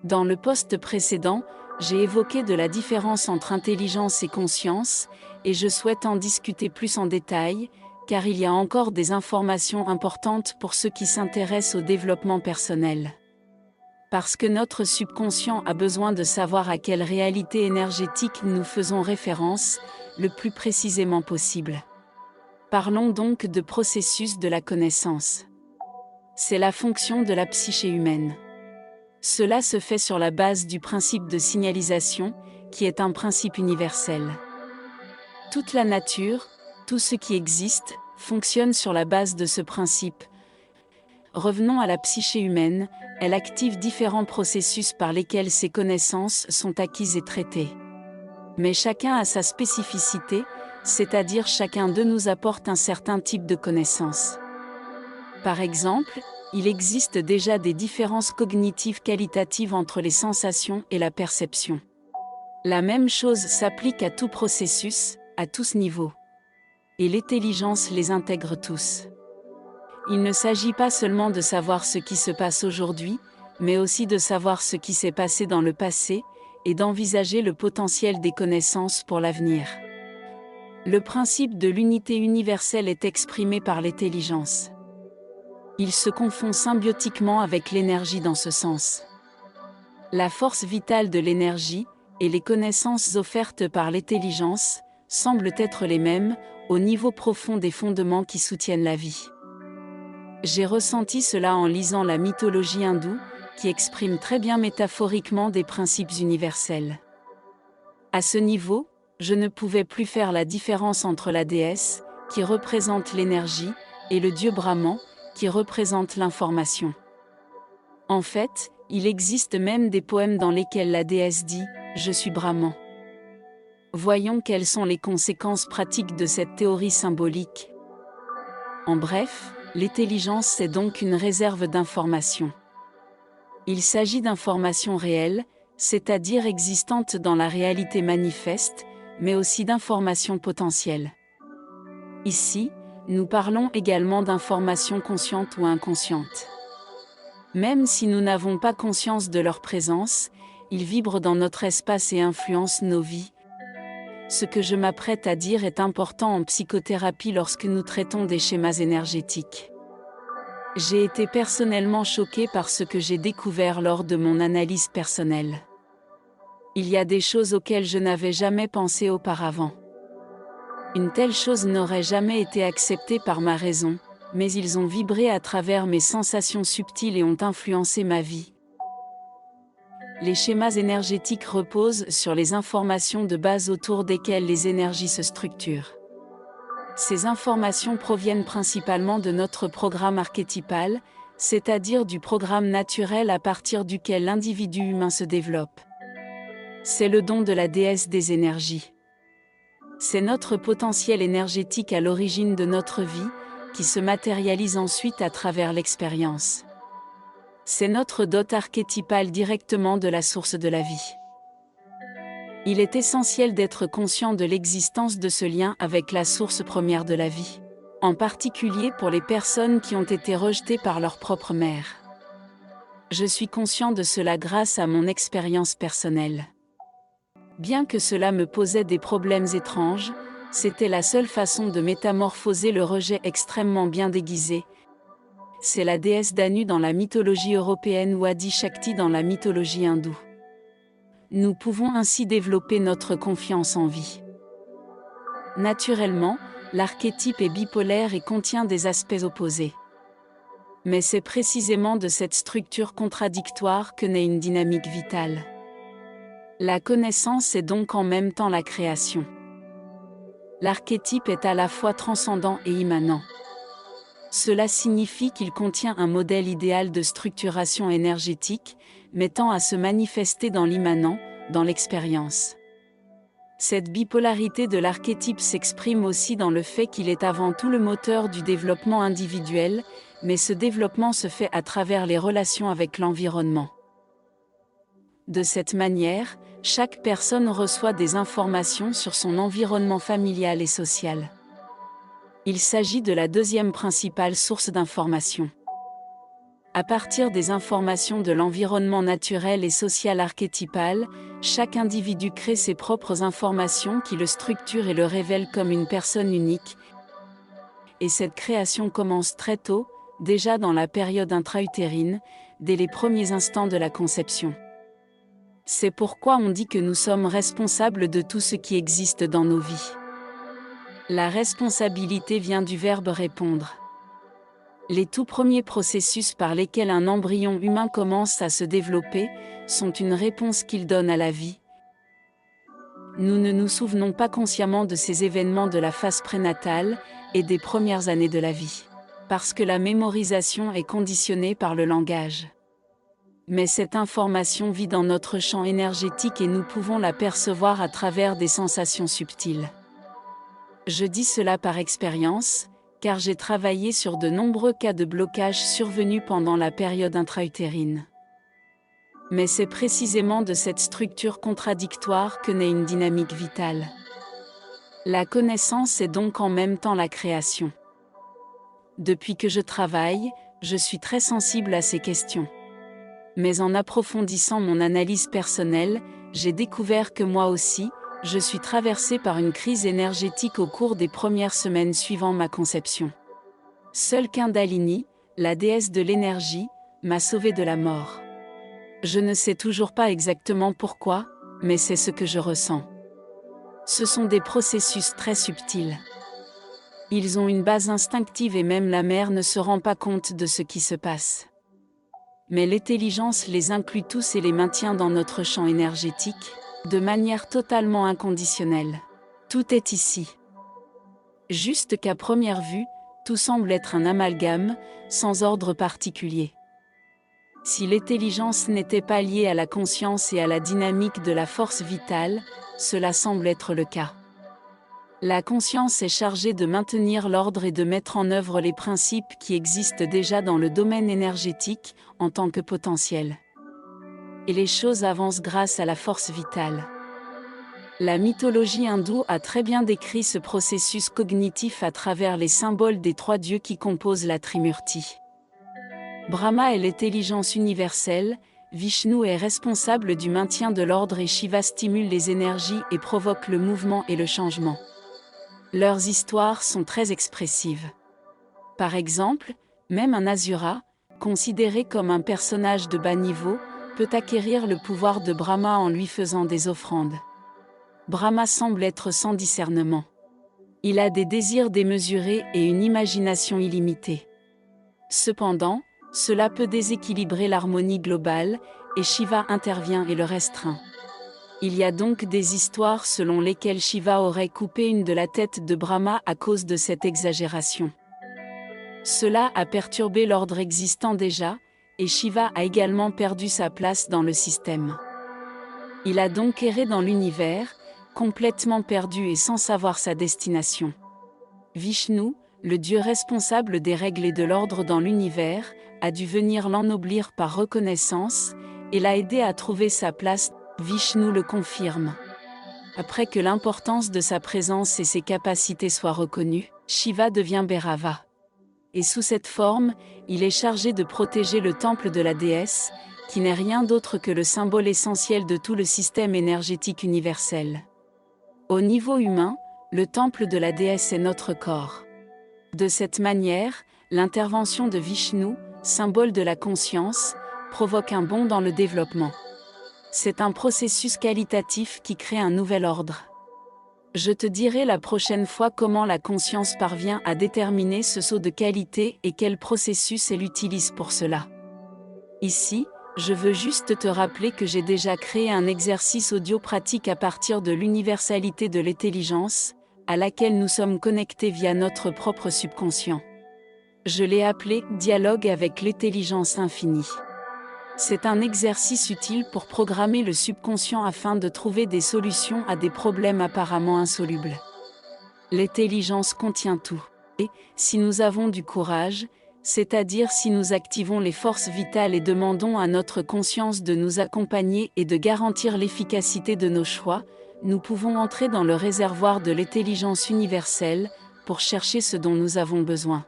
Dans le post précédent, j'ai évoqué de la différence entre intelligence et conscience, et je souhaite en discuter plus en détail, car il y a encore des informations importantes pour ceux qui s'intéressent au développement personnel. Parce que notre subconscient a besoin de savoir à quelle réalité énergétique nous faisons référence, le plus précisément possible. Parlons donc de processus de la connaissance. C'est la fonction de la psyché humaine. Cela se fait sur la base du principe de signalisation, qui est un principe universel. Toute la nature, tout ce qui existe, fonctionne sur la base de ce principe. Revenons à la psyché humaine, elle active différents processus par lesquels ces connaissances sont acquises et traitées. Mais chacun a sa spécificité, c'est-à-dire chacun d'eux nous apporte un certain type de connaissances. Par exemple, il existe déjà des différences cognitives qualitatives entre les sensations et la perception. La même chose s'applique à tout processus, à tous niveaux. Et l'intelligence les intègre tous. Il ne s'agit pas seulement de savoir ce qui se passe aujourd'hui, mais aussi de savoir ce qui s'est passé dans le passé, et d'envisager le potentiel des connaissances pour l'avenir. Le principe de l'unité universelle est exprimé par l'intelligence. Il se confond symbiotiquement avec l'énergie dans ce sens. La force vitale de l'énergie, et les connaissances offertes par l'intelligence, semblent être les mêmes, au niveau profond des fondements qui soutiennent la vie. J'ai ressenti cela en lisant la mythologie hindoue, qui exprime très bien métaphoriquement des principes universels. À ce niveau, je ne pouvais plus faire la différence entre la déesse, qui représente l'énergie, et le dieu Brahman, qui représente l'information. En fait, il existe même des poèmes dans lesquels la déesse dit « Je suis Brahman ». Voyons quelles sont les conséquences pratiques de cette théorie symbolique. En bref, l'intelligence c'est donc une réserve d'informations. Il s'agit d'informations réelles, c'est-à-dire existantes dans la réalité manifeste, mais aussi d'informations potentielles. Ici, nous parlons également d'informations conscientes ou inconscientes. Même si nous n'avons pas conscience de leur présence, ils vibrent dans notre espace et influencent nos vies. Ce que je m'apprête à dire est important en psychothérapie lorsque nous traitons des schémas énergétiques. J'ai été personnellement choquée par ce que j'ai découvert lors de mon analyse personnelle. Il y a des choses auxquelles je n'avais jamais pensé auparavant. Une telle chose n'aurait jamais été acceptée par ma raison, mais ils ont vibré à travers mes sensations subtiles et ont influencé ma vie. Les schémas énergétiques reposent sur les informations de base autour desquelles les énergies se structurent. Ces informations proviennent principalement de notre programme archétypal, c'est-à-dire du programme naturel à partir duquel l'individu humain se développe. C'est le don de la déesse des énergies. C'est notre potentiel énergétique à l'origine de notre vie, qui se matérialise ensuite à travers l'expérience. C'est notre dot archétypale directement de la source de la vie. Il est essentiel d'être conscient de l'existence de ce lien avec la source première de la vie, en particulier pour les personnes qui ont été rejetées par leur propre mère. Je suis conscient de cela grâce à mon expérience personnelle. Bien que cela me posait des problèmes étranges, c'était la seule façon de métamorphoser le rejet extrêmement bien déguisé. C'est la déesse Danu dans la mythologie européenne ou Adi Shakti dans la mythologie hindoue. Nous pouvons ainsi développer notre confiance en vie. Naturellement, l'archétype est bipolaire et contient des aspects opposés. Mais c'est précisément de cette structure contradictoire que naît une dynamique vitale. La connaissance est donc en même temps la création. L'archétype est à la fois transcendant et immanent. Cela signifie qu'il contient un modèle idéal de structuration énergétique, mettant à se manifester dans l'immanent, dans l'expérience. Cette bipolarité de l'archétype s'exprime aussi dans le fait qu'il est avant tout le moteur du développement individuel, mais ce développement se fait à travers les relations avec l'environnement. De cette manière, chaque personne reçoit des informations sur son environnement familial et social. Il s'agit de la deuxième principale source d'information. À partir des informations de l'environnement naturel et social archétypal, chaque individu crée ses propres informations qui le structurent et le révèlent comme une personne unique. Et cette création commence très tôt, déjà dans la période intra-utérine, dès les premiers instants de la conception. C'est pourquoi on dit que nous sommes responsables de tout ce qui existe dans nos vies. La responsabilité vient du verbe répondre. Les tout premiers processus par lesquels un embryon humain commence à se développer sont une réponse qu'il donne à la vie. Nous ne nous souvenons pas consciemment de ces événements de la phase prénatale et des premières années de la vie, parce que la mémorisation est conditionnée par le langage. Mais cette information vit dans notre champ énergétique et nous pouvons la percevoir à travers des sensations subtiles. Je dis cela par expérience, car j'ai travaillé sur de nombreux cas de blocage survenus pendant la période intra-utérine. Mais c'est précisément de cette structure contradictoire que naît une dynamique vitale. La connaissance est donc en même temps la création. Depuis que je travaille, je suis très sensible à ces questions. Mais en approfondissant mon analyse personnelle, j'ai découvert que moi aussi, je suis traversée par une crise énergétique au cours des premières semaines suivant ma conception. Seule Kundalini, la déesse de l'énergie, m'a sauvée de la mort. Je ne sais toujours pas exactement pourquoi, mais c'est ce que je ressens. Ce sont des processus très subtils. Ils ont une base instinctive et même la mère ne se rend pas compte de ce qui se passe. Mais l'intelligence les inclut tous et les maintient dans notre champ énergétique, de manière totalement inconditionnelle. Tout est ici. Juste qu'à première vue, tout semble être un amalgame, sans ordre particulier. Si l'intelligence n'était pas liée à la conscience et à la dynamique de la force vitale, cela semble être le cas. La conscience est chargée de maintenir l'ordre et de mettre en œuvre les principes qui existent déjà dans le domaine énergétique, en tant que potentiel. Et les choses avancent grâce à la force vitale. La mythologie hindoue a très bien décrit ce processus cognitif à travers les symboles des trois dieux qui composent la Trimurti. Brahma est l'intelligence universelle, Vishnu est responsable du maintien de l'ordre et Shiva stimule les énergies et provoque le mouvement et le changement. Leurs histoires sont très expressives. Par exemple, même un Asura, considéré comme un personnage de bas niveau, peut acquérir le pouvoir de Brahma en lui faisant des offrandes. Brahma semble être sans discernement. Il a des désirs démesurés et une imagination illimitée. Cependant, cela peut déséquilibrer l'harmonie globale, et Shiva intervient et le restreint. Il y a donc des histoires selon lesquelles Shiva aurait coupé une de la tête de Brahma à cause de cette exagération. Cela a perturbé l'ordre existant déjà, et Shiva a également perdu sa place dans le système. Il a donc erré dans l'univers, complètement perdu et sans savoir sa destination. Vishnu, le dieu responsable des règles et de l'ordre dans l'univers, a dû venir l'ennoblir par reconnaissance, et l'a aidé à trouver sa place. Vishnu le confirme. Après que l'importance de sa présence et ses capacités soient reconnues, Shiva devient Bhairava. Et sous cette forme, il est chargé de protéger le temple de la déesse, qui n'est rien d'autre que le symbole essentiel de tout le système énergétique universel. Au niveau humain, le temple de la déesse est notre corps. De cette manière, l'intervention de Vishnu, symbole de la conscience, provoque un bond dans le développement. C'est un processus qualitatif qui crée un nouvel ordre. Je te dirai la prochaine fois comment la conscience parvient à déterminer ce saut de qualité et quel processus elle utilise pour cela. Ici, je veux juste te rappeler que j'ai déjà créé un exercice audio pratique à partir de l'universalité de l'intelligence, à laquelle nous sommes connectés via notre propre subconscient. Je l'ai appelé « Dialogue avec l'intelligence infinie ». C'est un exercice utile pour programmer le subconscient afin de trouver des solutions à des problèmes apparemment insolubles. L'intelligence contient tout. Et, si nous avons du courage, c'est-à-dire si nous activons les forces vitales et demandons à notre conscience de nous accompagner et de garantir l'efficacité de nos choix, nous pouvons entrer dans le réservoir de l'intelligence universelle pour chercher ce dont nous avons besoin.